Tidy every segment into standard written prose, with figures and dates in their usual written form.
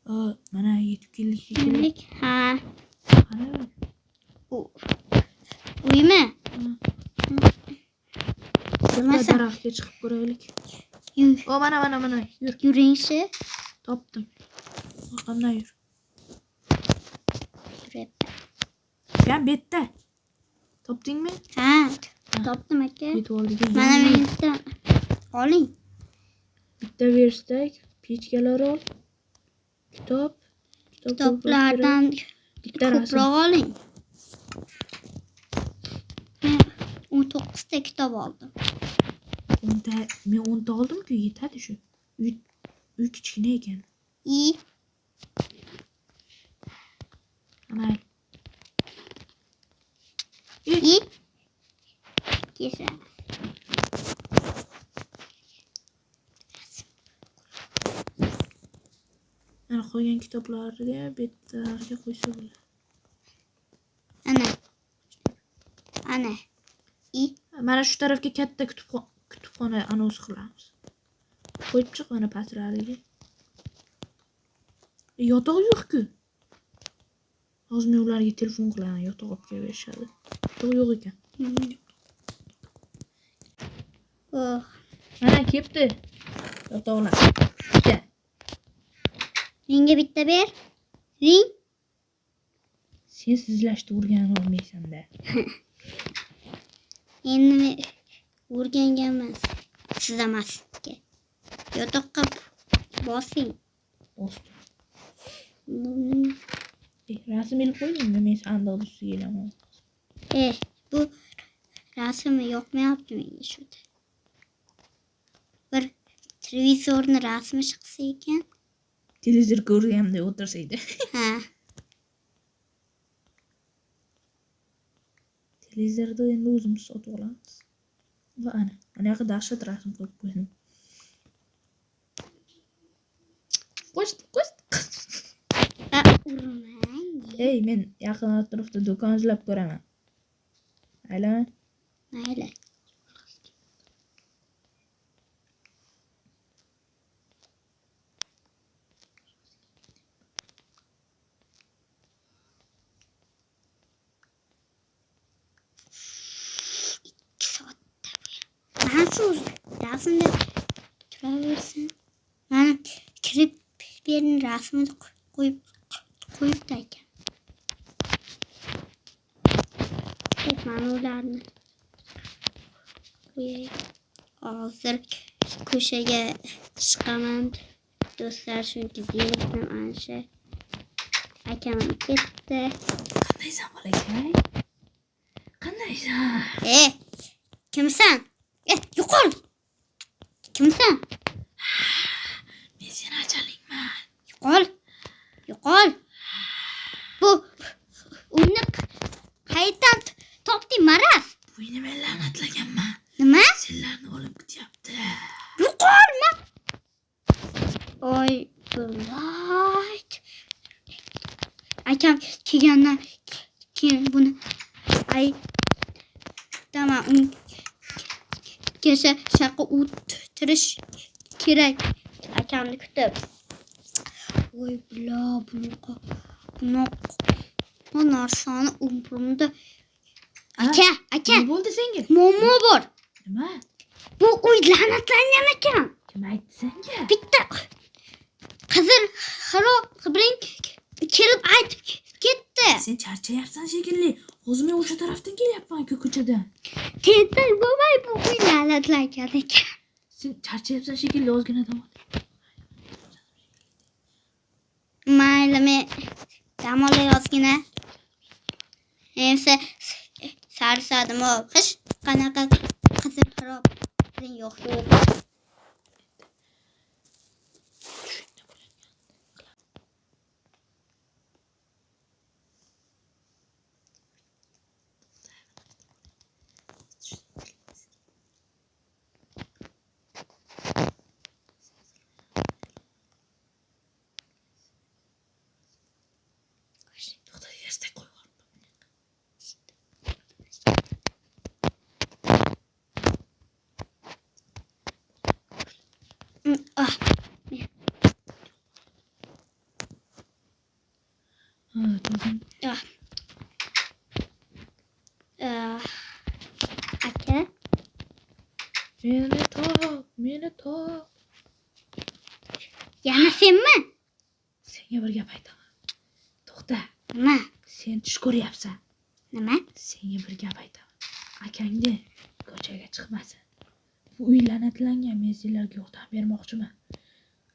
Mana yetib keldik. Kimlik? Ha. Qani? Uymi? Bitta daraxtga chiqib ko'raylik. Yur. Mana. Yur. Yuringchi. Topdim. Qanday yur? Yuryapman. Ben bitta. Topdingmi? Ha. Topdim aka. Yetib oldik. Mana mendan oling. Bitta verstak, pechkalar ol. Kitoblardan ko'proq oling. Men 19 ta kitob oldim. Men 10 ta oldim-ku, yetadi shu. Uy kichkina ekan. Amal. Güzel. Mana qo'ygan kitoblarga betlarga qo'ysa bo'ladi. Ana. Mana shu tarafga katta kutubxona anons qilamiz. Qo'yib chiq mana pastrariga. Yotoq yo'q-ku. Hozir men ularga telefon qilaman, yotoq olib kelishadi. Yotoq yo'q ekan. Mana kelibdi. Yotoqlar. Bitta. Ringga bitta ber. Ring. Sen sizlashni o'rgana olmaysan-da. Endi o'rganganman. Sizamasga. Yotoqqa bosing. Bosdim. Rasm ilib qo'ydingmi? Men sandiqni ustiga ilaman. Bu rasmni yoqmayapti menga shuda. Bir televizorni rasmi chiqsa ekan. Televizor ko'rganda o'tirsa edi. Ha. Televizorda endi o'zimiz sotib olamiz. Va ana yoqda dahshat rasm qo'yib qo'ydim. Qo'sh. Ey, men yaqin atrofda do'kon izlab ko'raman. Mayli. Rasmda turaversin. Mana kirib berin rasmini qo'yibdi ekan. Mana ularni qo'yay. Hozir ko'chaga chiqaman. Do'stlar chunki zerikdim ancha. Akam ketdi. Qandaysan bolakay? Qandaysan? Kimsan? Yo'qol. Kimsan? Men seni ajalingman. Yo'qol. Bu uyni qayerdan topding, maraz? Bu uyni men la'natlaganman. Nima? Senlarni olib ketyapti. Yo'qolma. Oy, voy. Akam kelgandan keyin buni tamam, kecha shaqa o'tirish kerak. Akamni kutib. Voy, bunaqa narsani umrimda. Aka. Nima bo'ldi senga? Muammo bor. Nima? Bu uy la'natlangan ekan. Kim aytdi senga? Bitta qizil bilan kelib aytib ketdi. Sen charchayapsan shekilli. Hozir men o'sha tarafdan kelyapman-ku ko'chadan. Tentak bo'lmay, bu uy la'natlangan ekan. Sen charchayapsan shekilli, ozgina dam ol. Mayli, men dam olay ozgina. Endi sarsadim o. Qish qanaqa qizil bilan yo'q. Ha, turdim. Aka. Meni top. Yana senmi? Senga bir gap aytaman. To'xta. Nima? Sen tush ko'ryapsan. Nima? Senga bir gap aytaman. Akangni ko'chaga chiqmasin. Bu uy la'natlangan, men sizlarga yordam bermoqchiman.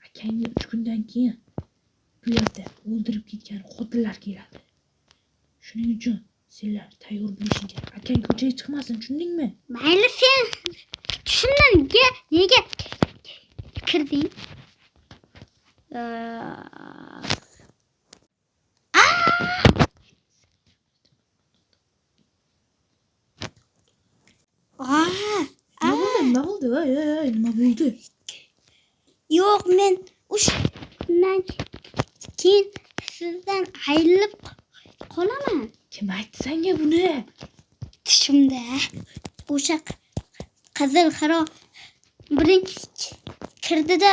Akangni 3 kundan keyin bu yerda o'ldirib ketgan xotinlar keladi. Shuning uchun sizlar tayyor bo'lishing kerak. Akang ko'chaga chiqmasin, tushundingmi? Mayli sen tushimdan nega kirding? Nima bo'ldi? Nima bo'ldi? Yo'q, men shundan keyin sizdan ayrilib qolaman. Kim aytdi senga buni? Tushimda o'sha qizil xiro birinchi kirdida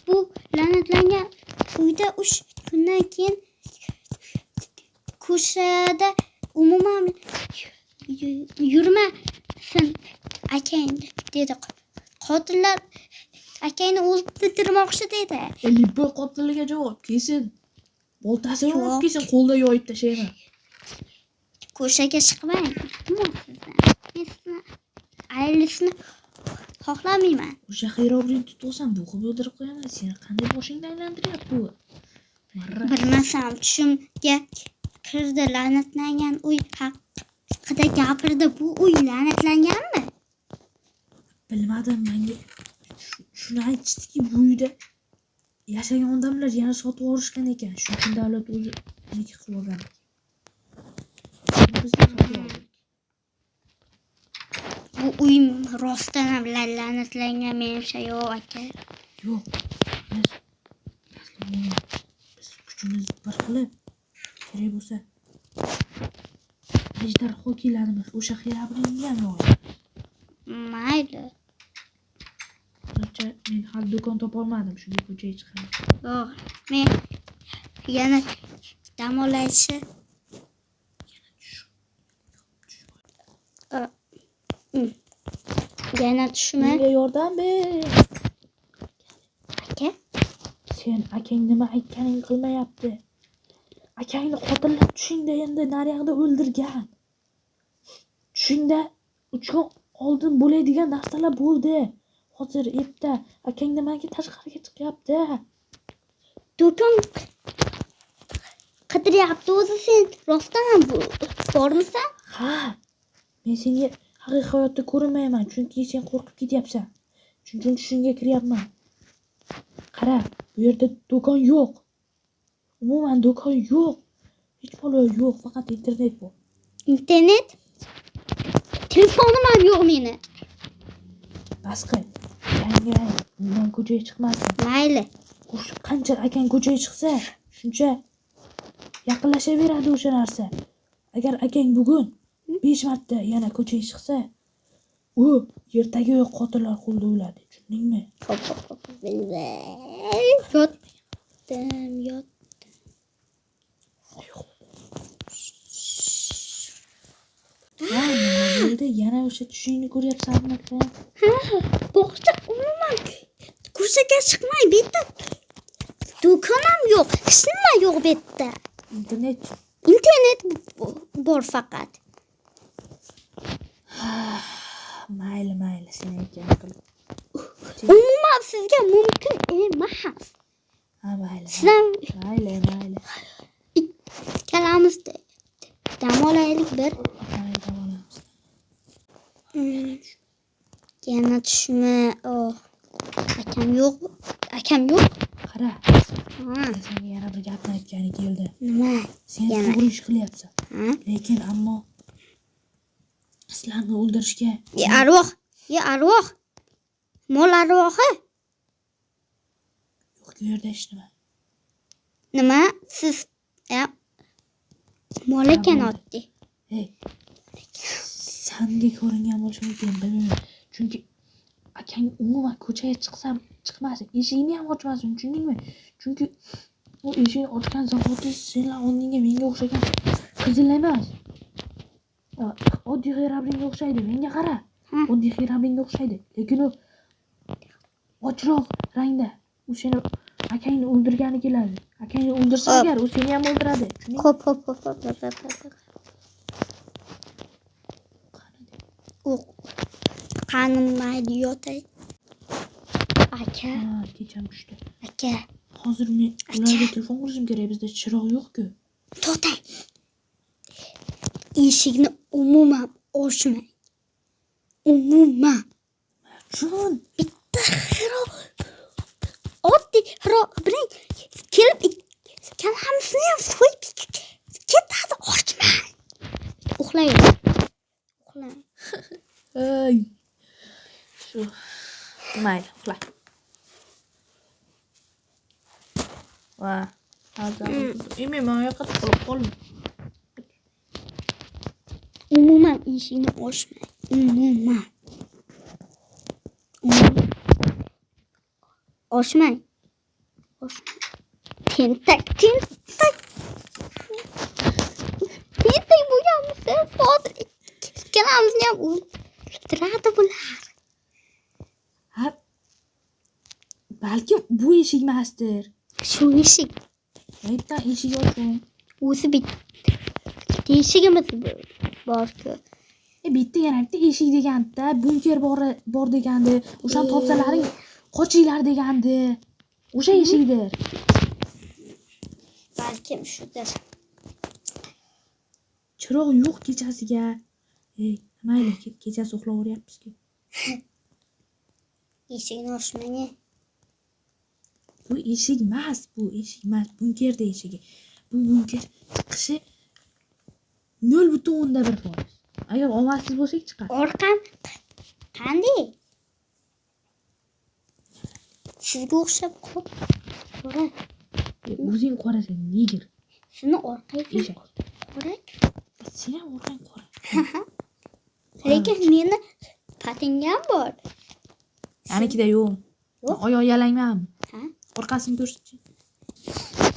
bu la'natlangan uyda 3 kundan keyin ko'chada umuman yurmasin akang dedi. Qotillar akangni o'ldirmoqchi dedi. Lipo qotiliga javob kesin. Boltasini Yo'q. olib kelsin, qo'lda yoyib tashlayman. Ko'chaga chiqmang. Men sizni ayrilishni xohlamayman. O'sha xiyrobrni tutib bu qilib o'ldirib qo'yaman. Seni qanday boshingni aylantiryapti bu? Bilmasam, tushimga kirdi. La'natlangan uy haqida gapirdi. Bu uy la'natlanganmi? Bilmadim, menga shuni aytishdiki, bu uyda yashagan odamlar yana sotib olishgan ekan. Shu uchun davlat o'zi niki qilib olgan. Biz sotib oldik. Bu uy rostdan ham la'natlangan, menimcha yo'q aka. Yo'q. Biz kuchimiz bir qilib kerak bo'lsa ejdarho keladimi? O'sha xiyrobrni ham yo'q. Mayli. Men hali do'kon topolmadim, shunga ko'chaga chiqaman. Yo'q, men yana dam olishni yana tushma. Menga yordam ber. Aka, Sen akang nima aytganingni qilmayapti. Akangni qotillar tushingda endi naryoqda o'ldirgan. Tushingda 3 kun oldin bo'ladigan narsalar bo'ldi. Hozir erta akang nimaga tashqariga chiqyapti? do'kon qidiryapti o'zi. Sen rostdan ham bormisan? Ha. Men senga haqiqiy hayotda ko'rinmayman, chunki sen qo'rqib ketyapsan. Shuning uchun tushingga kiryapman. Qara, bu yerda do'kon yo'q. Umuman do'kon yo'q. Hech balo yo'q, faqat internet bor. Internet? Telefonim ham yo'q meni. Bas qil. Yanga, bundan ko'chaga chiqmasin. Mayli. O'sha qancha akang ko'chaga chiqsa, shuncha yaqinlashaveradi o'sha narsa. Agar akang bugun 5 marta yana ko'chaga chiqsa, u yerdagi qotillar qo'lida o'ladi. Tushundingmi? Yotdim. Ha, nima bo'ldi? Yana o'sha tushingni ko'ryapsanmi? Bog'cha umuman ko'chaga chiqmay, bu yerda do'kon ham yo'q, hech nima yo'q bu yerda. Internet bor faqat. Mayli, sen aytgan qil. Umuman sizga mumkin emas. Ha, mayli. Sizlar Mayli. ikkalamiz dam olaylik bir. Yana tushma. Akam yo'q. Qara, Ha, senga yana bir gapni aytgani keldi. nima? Sen Yana. to'g'ri ish qilyapsan. Ha? Lekin ammo sizlarni o'ldirishga Arvoh. Mol arvohi. yo'q, bu yerda hech nima. Nima? Siz mol ekan oddiy. Hey. Sanga ko'ringan bo'lishi mumkin, bilmayman. Chunki akang umuman ko'chaga chiqmasin, eshigini ham ochmasin, tushundingmi? Chunki Bu eshikni ochgan zahoti senlar o'rningga menga o'xshagan qizil emas. Oddiy xirabringa o'xshaydi. Menga qara. Oddiy xirabringa o'xshaydi. Lekin u ochroq rangda. U seni akangni o'ldirgani keladi. Akangni o'ldirsa agar u seni ham o'ldiradi. Hop. U qanmaydi yotay. Aka. Kecham tushdi. Aka. Hozir men ularga telefon qilishim kerak. Bizda chiroq yo'q-ku. To'xtang. Eshikni umuman ochmang. Umuman. Chun. Bitta xiro. Oddiy xiro bilan kelib kalamisini ham so'yib ketadi. Ochmang. Uxlang. Ay. Shu. Mayli, uxla. Va, hozir men yoqqa qolib qoldim. Umuman eshikni ochmang. Umuman. Ochmang. Tentak. Tentak bo'lganmisiz? Hozir ikkalamizni ham o'ldiradi bular. Ha. Balki bu eshik emasdir. Shu eshik. Aytdan eshik oching. O'zi bitta eshigimiz bor-ku. Bitta yana bitta eshik deganda, bunker bor degandi. O'shani topsalaring qochinglar degandi. O'sha eshikdir. Balkim shudir. Chiroq yo'q kechasiga. Mayli, kechasi uxlayapmiz-ku. Eshikni ochmang. Bu eshik emas, bunkerda eshigi. Bu bunker chiqishi 0.1%. Agar olmasiz bo'lsak chiqadi. Orqam qanday? Sizga o'xshab qora. O'zing qorasan, negir. Sizni orqangiz qora. Sen ham orqang qora. Lekin meni patingam bor. Anikida yo'q. Oyoq yalangman. Ha? Orqasini ko'rsatchi.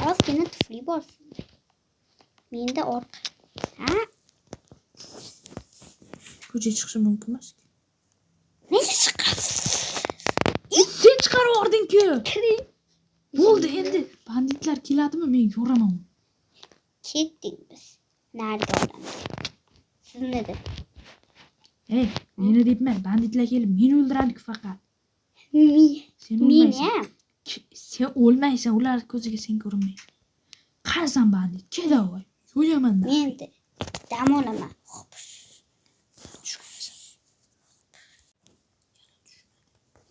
Ozgina tufli bor. Menda orqa. Ha? Ko'chaga chiqishim mumkin emas-ku. Nega chiqasiz? Sen chiqarib yubording-ku. Kiring. Bo'ldi endi. Banditlar keladimi? Men yo'raman. Ketdik biz. Nariga olamiz. Sizni deb. Meni debman. Banditlar kelib meni o'ldiradi-ku faqat. Sen Men o'lmaysan. ham. Sen o'lmaysan, ular ko'ziga sen ko'rinmaysan. Qarasan bandit, kelavoy. Yo'yaman. Men dam olaman.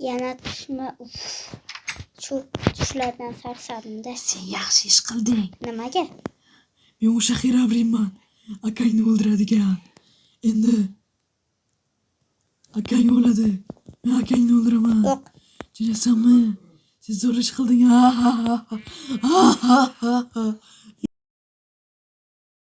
Yana tushma. Shu tushlardan sarsardim-da. Sen yaxshi ish qilding. Nimaga? Men o'sha xirabrinman. Akangni o'ldiradigan. Endi akang o'ladi. Men akangni o'ldiraman. Yo'q. Tushunasanmi? Sen zo'r ish qilding.